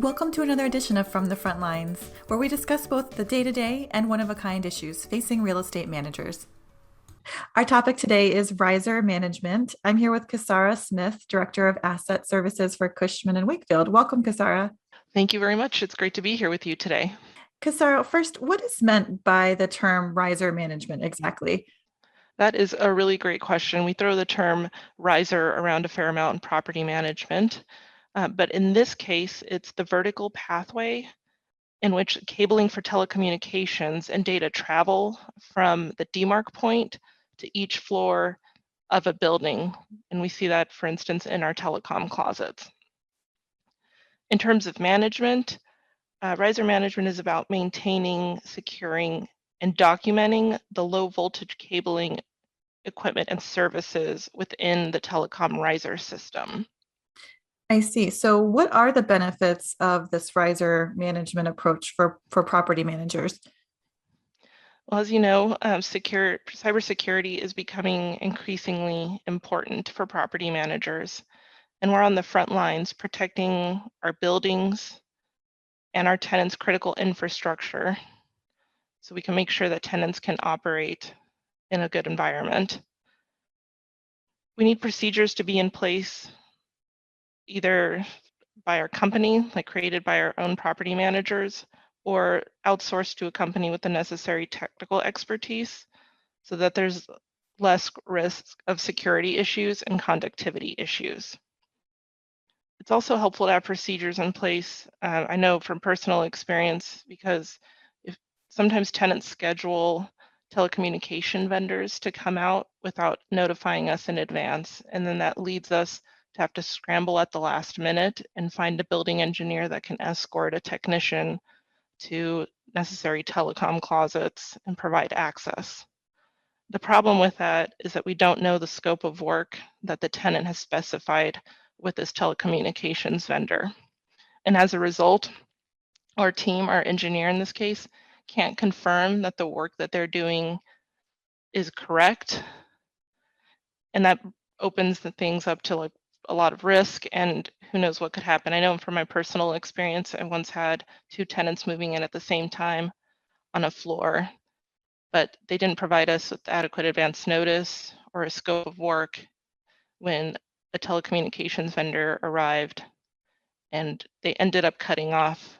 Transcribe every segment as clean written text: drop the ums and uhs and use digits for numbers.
Welcome to another edition of From the Front Lines, where we discuss both the day-to-day and one-of-a-kind issues facing real estate managers. Our topic today is riser management. I'm here with Kasara Smith, Director of Asset Services for Cushman Wakefield. Welcome, Kasara. Thank you very much. It's great to be here with you today. Kasara, first, what is meant by the term riser management exactly? That is a really great question. We throw the term riser around a fair amount in property management, but in this case, it's the vertical pathway in which cabling for telecommunications and data travel from the demarc point to each floor of a building. And we see that, for instance, in our telecom closets. In terms of management, riser management is about maintaining, securing, and documenting the low voltage cabling equipment and services within the telecom riser system. I see. So what are the benefits of this riser management approach for property managers? Well, as you know, cybersecurity is becoming increasingly important for property managers, and we're on the front lines protecting our buildings and our tenants' critical infrastructure so we can make sure that tenants can operate in a good environment. We need procedures to be in place either by our company, like created by our own property managers, or outsourced to a company with the necessary technical expertise so that there's less risk of security issues and conductivity issues. It's also helpful to have procedures in place. I know from personal experience, because if sometimes tenants schedule telecommunication vendors to come out without notifying us in advance, and then that leads us to have to scramble at the last minute and find a building engineer that can escort a technician to necessary telecom closets and provide access. The problem with that is that we don't know the scope of work that the tenant has specified with this telecommunications vendor. And as a result, our team, our engineer in this case, can't confirm that the work that they're doing is correct. And that opens the things up to like a lot of risk, and who knows what could happen. I know from my personal experience, I once had two tenants moving in at the same time on a floor, but they didn't provide us with adequate advance notice or a scope of work when a telecommunications vendor arrived, and they ended up cutting off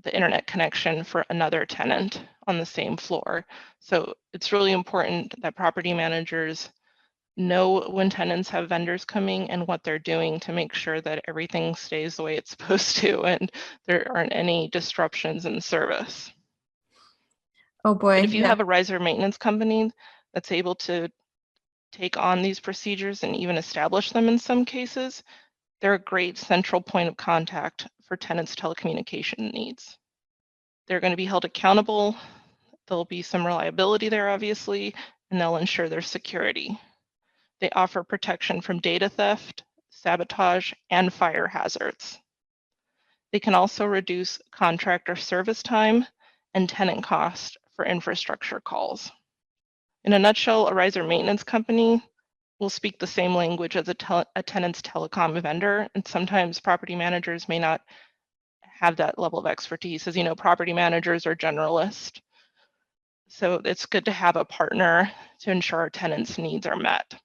the internet connection for another tenant on the same floor. So it's really important that property managers know when tenants have vendors coming and what they're doing to make sure that everything stays the way it's supposed to and there aren't any disruptions in service. Oh boy, But if you yeah. have a riser maintenance company that's able to take on these procedures and even establish them in some cases, they're a great central point of contact for tenants' telecommunication needs. They're going to be held accountable. There'll be some reliability there, obviously, and they'll ensure their security. They offer protection from data theft, sabotage, and fire hazards. They can also reduce contractor service time and tenant cost for infrastructure calls. In a nutshell, a riser maintenance company will speak the same language as a tenant's telecom vendor, and sometimes property managers may not have that level of expertise. As you know, property managers are generalists. So it's good to have a partner to ensure our tenants' needs are met.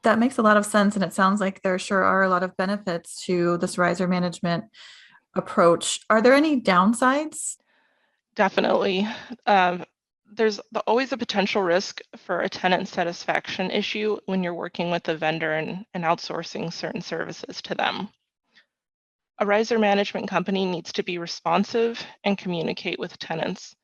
That makes a lot of sense. And it sounds like there sure are a lot of benefits to this riser management approach. Are there any downsides? Definitely. There's always a potential risk for a tenant satisfaction issue when you're working with a vendor and outsourcing certain services to them. A riser management company needs to be responsive and communicate with tenants.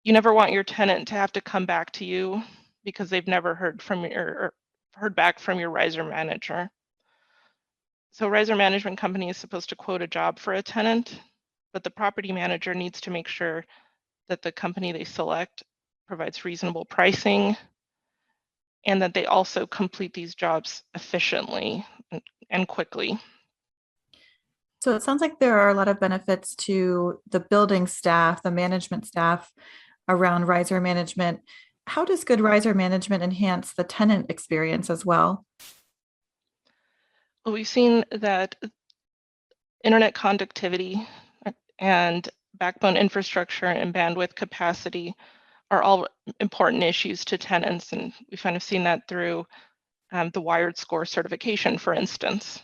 You never want your tenant to have to come back to you because they've never heard back from your riser manager. So riser management company is supposed to quote a job for a tenant, but the property manager needs to make sure that the company they select provides reasonable pricing and that they also complete these jobs efficiently and quickly. So it sounds like there are a lot of benefits to the building staff, the management staff around riser management. How does good riser management enhance the tenant experience as well? Well, we've seen that Internet conductivity and backbone infrastructure and bandwidth capacity are all important issues to tenants, and we've kind of seen that through the Wired Score certification, for instance.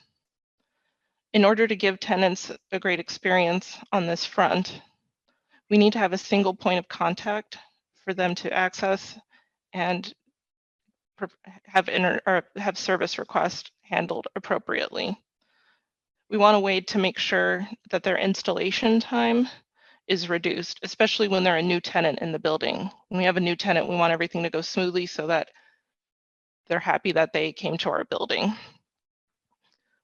In order to give tenants a great experience on this front, we need to have a single point of contact for them to access and have service requests handled appropriately. We want a way to make sure that their installation time is reduced, especially when they're a new tenant in the building. When we have a new tenant, we want everything to go smoothly so that they're happy that they came to our building.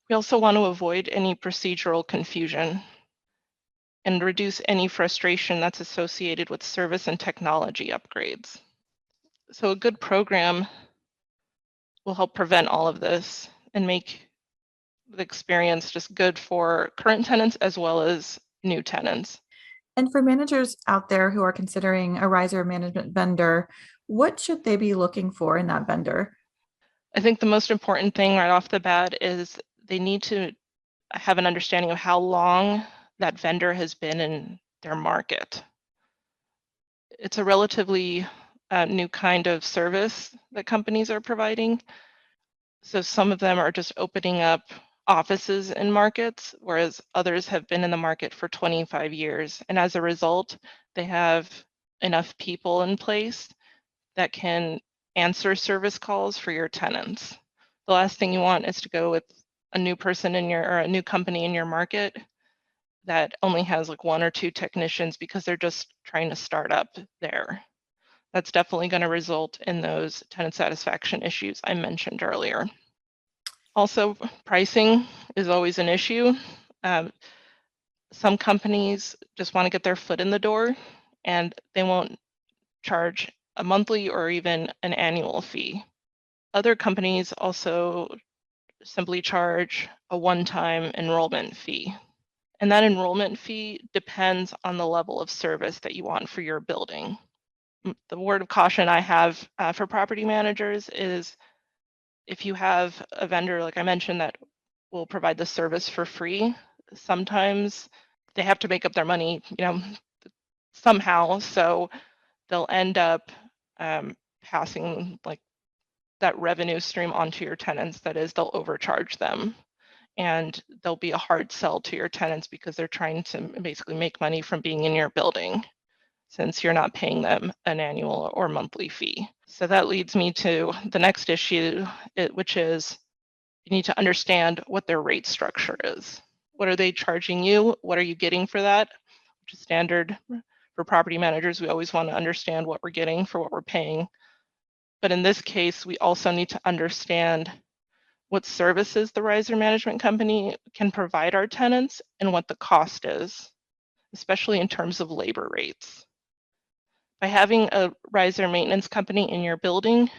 We also want to avoid any procedural confusion and reduce any frustration that's associated with service and technology upgrades. So a good program will help prevent all of this and make the experience just good for current tenants as well as new tenants. And for managers out there who are considering a riser management vendor, what should they be looking for in that vendor? I think the most important thing right off the bat is they need to have an understanding of how long that vendor has been in their market. It's a relatively new kind of service that companies are providing. So some of them are just opening up offices in markets, whereas others have been in the market for 25 years. And as a result, they have enough people in place that can answer service calls for your tenants. The last thing you want is to go with a new person in your, or a new company in your market that only has like 1 or 2 technicians because they're just trying to start up there. That's definitely going to result in those tenant satisfaction issues I mentioned earlier. Also, pricing is always an issue. Some companies just want to get their foot in the door and they won't charge a monthly or even an annual fee. Other companies also simply charge a one-time enrollment fee. And that enrollment fee depends on the level of service that you want for your building. The word of caution I have for property managers is if you have a vendor, like I mentioned, that will provide the service for free, sometimes they have to make up their money, somehow. So they'll end up passing like that revenue stream onto your tenants. That is, they'll overcharge them. And there'll be a hard sell to your tenants because they're trying to basically make money from being in your building since you're not paying them an annual or monthly fee. So that leads me to the next issue, which is you need to understand what their rate structure is. What are they charging you? What are you getting for that? Which is standard for property managers. We always want to understand what we're getting for what we're paying. But in this case, we also need to understand what services the riser management company can provide our tenants and what the cost is, especially in terms of labor rates. By having a riser maintenance company in your building,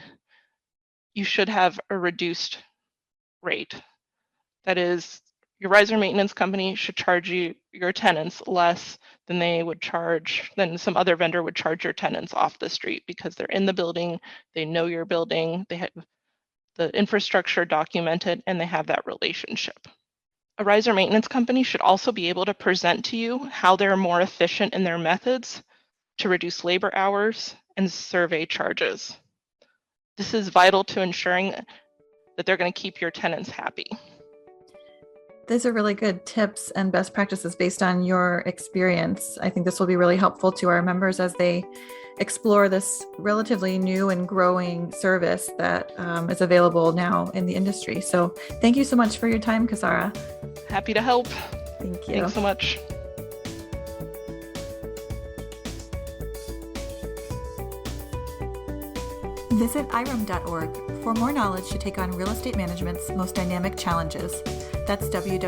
you should have a reduced rate. That is, your riser maintenance company should charge your tenants less than they would charge, than some other vendor would charge your tenants off the street because they're in the building, they know your building, they have the infrastructure documented, and they have that relationship. A riser maintenance company should also be able to present to you how they're more efficient in their methods to reduce labor hours and survey charges. This is vital to ensuring that they're going to keep your tenants happy. These are really good tips and best practices based on your experience. I think this will be really helpful to our members as they explore this relatively new and growing service that is available now in the industry. So thank you so much for your time, Kasara. Happy to help. Thank you. Thanks so much. Visit irem.org for more knowledge to take on real estate management's most dynamic challenges. That's www.irem.org.